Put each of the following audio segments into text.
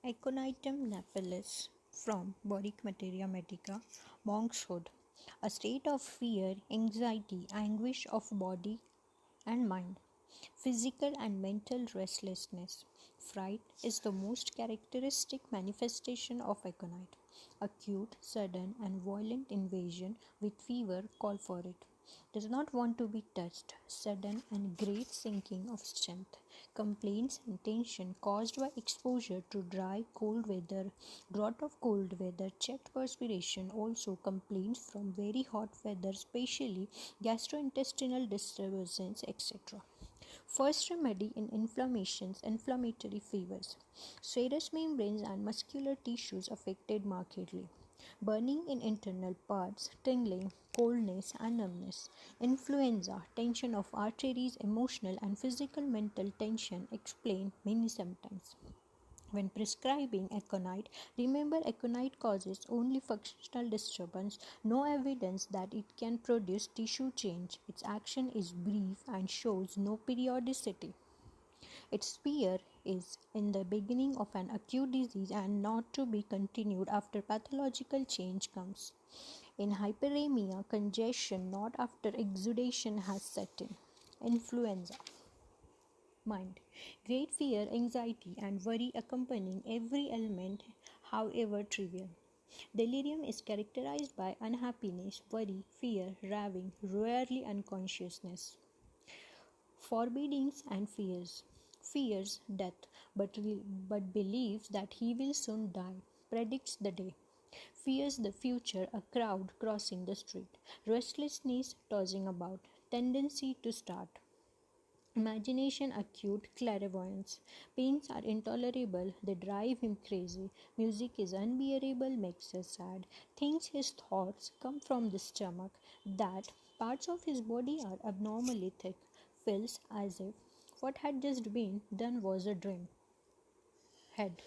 Aconitum Nepellus from Boericke Materia Medica, monkshood, a state of fear, anxiety, anguish of body and mind, physical and mental restlessness. Fright is the most characteristic manifestation of aconite. Acute, sudden, and violent invasion with fever call for it. Does not want to be touched. Sudden and great sinking of strength. Complaints and tension caused by exposure to dry, cold weather, drought of cold weather, checked perspiration, also complaints from very hot weather, especially gastrointestinal disturbances, etc. First remedy in inflammations, inflammatory fevers. Serous membranes and muscular tissues affected markedly. Burning in internal parts, tingling, coldness and numbness. Influenza, tension of arteries, emotional and physical mental tension explain many symptoms. When prescribing aconite, remember aconite causes only functional disturbance, no evidence that it can produce tissue change. Its action is brief and shows no periodicity. Its sphere is in the beginning of an acute disease and not to be continued after pathological change comes. In hyperemia, congestion not after exudation has set in. Influenza. Mind. Great fear, anxiety, and worry accompanying every element, however trivial. Delirium is characterized by unhappiness, worry, fear, raving, rarely unconsciousness. Forebodings and fears. Fears death, but believes that he will soon die. Predicts the day. Fears the future, a crowd crossing the street. Restlessness tossing about. Tendency to start. Imagination acute clairvoyance. Pains are intolerable, they drive him crazy. Music is unbearable, makes us sad. Thinks his thoughts come from the stomach, that parts of his body are abnormally thick. Feels as if what had just been done was a dream. Head.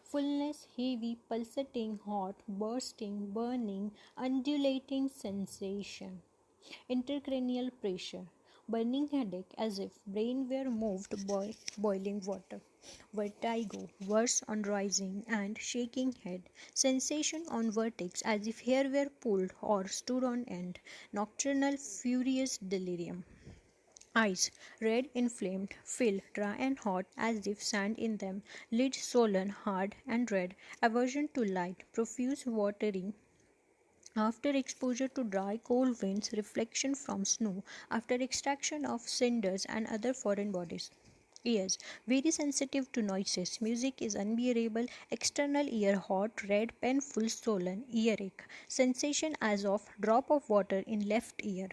Fullness, heavy, pulsating, hot, bursting, burning, undulating sensation. Intracranial pressure. Burning headache as if brain were moved by boiling water. Vertigo, worse on rising and shaking head. Sensation on vertex as if hair were pulled or stood on end. Nocturnal furious delirium. Eyes red, inflamed, filled, dry and hot as if sand in them. Lids swollen, hard and red. Aversion to light, profuse watering after exposure to dry, cold winds, reflection from snow, after extraction of cinders and other foreign bodies. Ears very sensitive to noises. Music is unbearable. External ear hot, red, painful, swollen, earache. Sensation as of drop of water in left ear.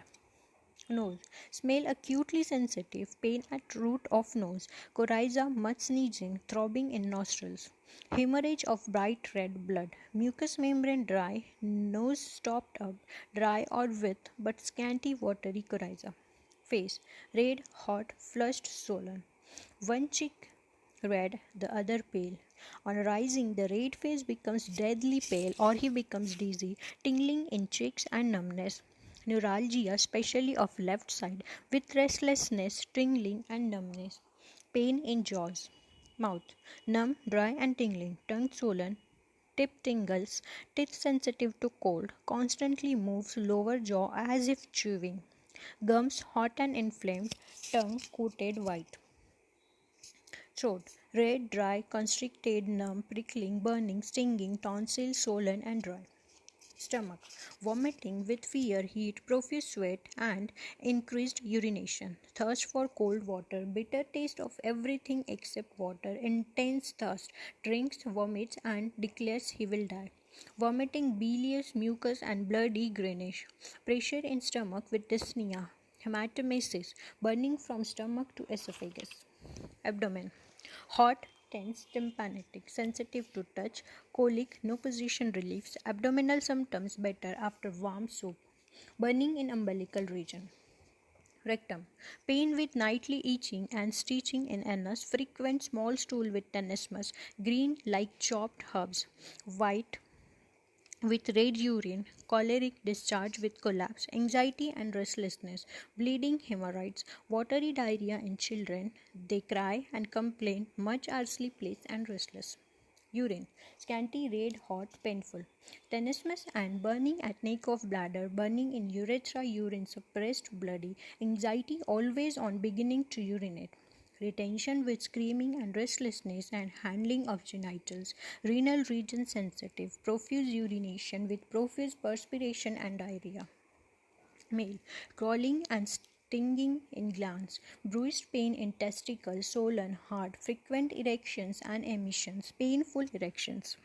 Nose. Smell acutely sensitive. Pain at root of nose. Coryza, much sneezing. Throbbing in nostrils. Hemorrhage of bright red blood. Mucous membrane dry. Nose stopped up. Dry or with but scanty watery coryza. Face. Red, hot, flushed, swollen. One cheek red, the other pale. On rising, the red face becomes deadly pale or he becomes dizzy, tingling in cheeks and numbness. Neuralgia, especially of left side, with restlessness, tingling and numbness. Pain in jaws. Mouth. Numb, dry and tingling. Tongue swollen. Tip tingles. Teeth sensitive to cold. Constantly moves lower jaw as if chewing. Gums hot and inflamed. Tongue coated white. Throat. Red, dry, constricted, numb, prickling, burning, stinging, tonsil, swollen and dry. Stomach. Vomiting with fear, heat, profuse sweat and increased urination. Thirst for cold water. Bitter taste of everything except water. Intense thirst. Drinks, vomits and declares he will die. Vomiting, bilious, mucus and bloody greenish. Pressure in stomach with dyspnea. Hematomesis. Burning from stomach to esophagus. Abdomen. Hot, tense, tympanic, sensitive to touch, colic, no position reliefs, abdominal symptoms better after warm soup, burning in umbilical region. Rectum. Pain with nightly itching and stitching in anus, frequent small stool with tenesmus, green like chopped herbs, white with red urine, choleric discharge with collapse, anxiety and restlessness, bleeding hemorrhoids, watery diarrhea in children. They cry and complain, much are sleepless and restless. Urine. Scanty, red, hot, painful. Tenesmus and burning at neck of bladder, burning in urethra, urine suppressed, bloody. Anxiety always on beginning to urinate. Retention with screaming and restlessness and handling of genitals. Renal region sensitive. Profuse urination with profuse perspiration and diarrhea. Male. Crawling and stinging in glands, bruised pain in testicles, swollen heart, frequent erections and emissions, painful erections.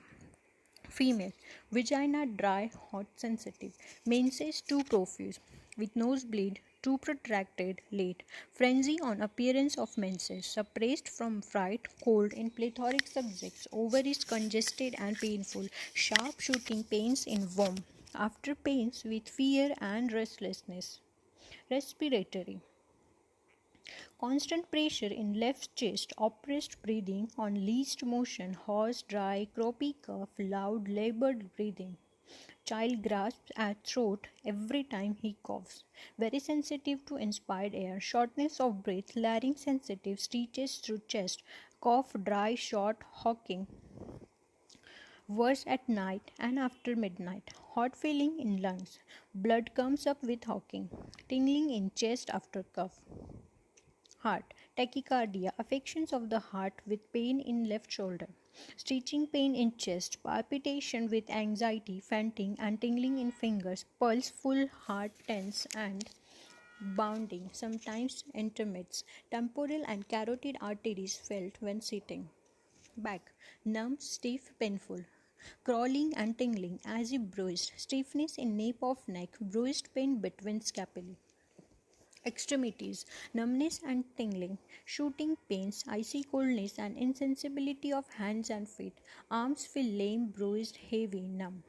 Female. Vagina dry, hot, sensitive. Menses too profuse, with nosebleed, too protracted, late. Frenzy on appearance of menses, suppressed from fright, cold in plethoric subjects, ovaries congested and painful, sharp shooting pains in womb. After pains with fear and restlessness. Respiratory. Constant pressure in left chest, oppressed breathing on least motion, hoarse, dry, croupy cough, loud, labored breathing. Child grasps at throat every time he coughs. Very sensitive to inspired air. Shortness of breath, larynx sensitive, stitches through chest. Cough dry, short, hawking. Worse at night and after midnight. Hot feeling in lungs. Blood comes up with hawking. Tingling in chest after cough. Heart. Tachycardia. Affections of the heart with pain in left shoulder. Stitching pain in chest. Palpitation with anxiety, fainting and tingling in fingers. Pulse full, heart tense and bounding. Sometimes intermits. Temporal and carotid arteries felt when sitting. Back. Numb, stiff, painful. Crawling and tingling as if bruised. Stiffness in nape of neck. Bruised pain between scapulae. Extremities, numbness and tingling, shooting pains, icy coldness and insensibility of hands and feet. Arms feel lame, bruised, heavy, numb.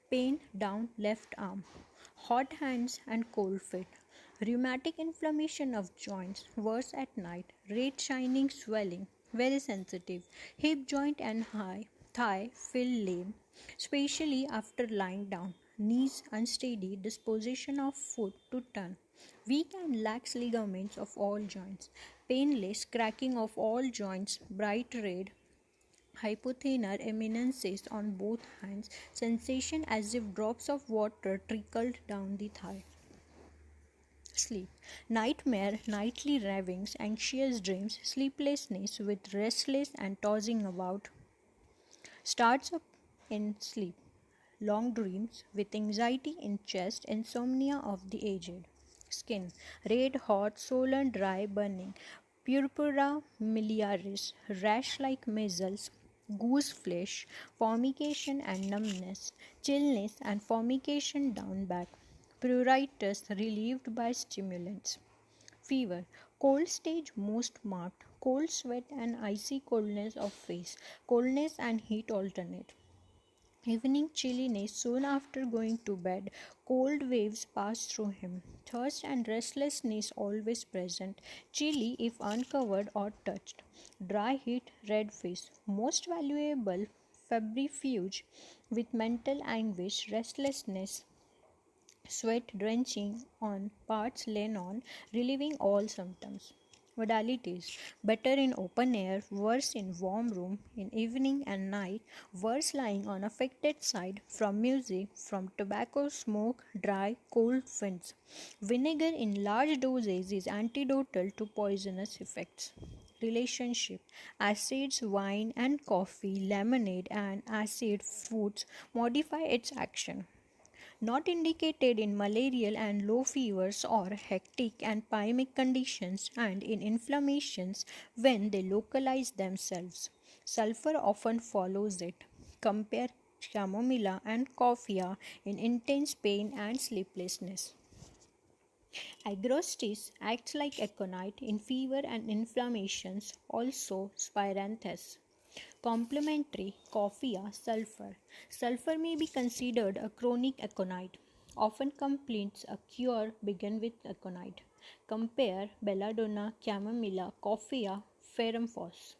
Pain down left arm. Hot hands and cold feet. Rheumatic inflammation of joints, worse at night. Red shining swelling, very sensitive. Hip joint and thigh feel lame, especially after lying down. Knees unsteady, disposition of foot to turn. Weak and lax ligaments of all joints. Painless cracking of all joints, bright red. Hypothenar eminences on both hands. Sensation as if drops of water trickled down the thigh. Sleep. Nightmare, nightly ravings, anxious dreams, sleeplessness with restless and tossing about. Starts up in sleep. Long dreams with anxiety in chest, insomnia of the aged. Skin. Red, hot, swollen, dry, burning. Purpura miliaris. Rash like measles. Goose flesh. Formication and numbness. Chillness and formication down back. Pruritus relieved by stimulants. Fever. Cold stage most marked. Cold sweat and icy coldness of face. Coldness and heat alternate. Evening chilliness soon after going to bed. Cold waves pass through him. Thirst and restlessness always present. Chilly if uncovered or touched. Dry heat, red face. Most valuable febrifuge with mental anguish, restlessness, sweat drenching on parts lain on, relieving all symptoms. Modalities. Better in open air, worse in warm room, in evening and night, worse lying on affected side, from music, from tobacco smoke, dry, cold winds. Vinegar in large doses is antidotal to poisonous effects. Relationship. Acids, wine and coffee, lemonade and acid foods modify its action. Not indicated in malarial and low fevers or hectic and pyemic conditions and in inflammations when they localize themselves. Sulfur often follows it. Compare chamomilla and coffea in intense pain and sleeplessness. Agrostis acts like aconite in fever and inflammations, also spiranthes. Complementary coffea sulfur. Sulfur may be considered a chronic aconite. Often complaints a cure begin with aconite. Compare belladonna, chamomilla, coffea, ferrum-phos.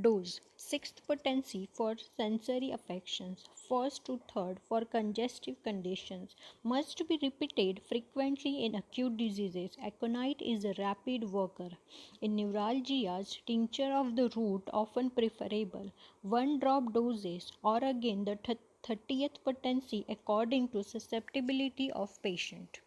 Dose: sixth potency for sensory affections, first to third for congestive conditions. Must be repeated frequently in acute diseases. Aconite is a rapid worker. In neuralgias, tincture of the root often preferable. 1 drop doses, or again the 30th potency according to susceptibility of patient.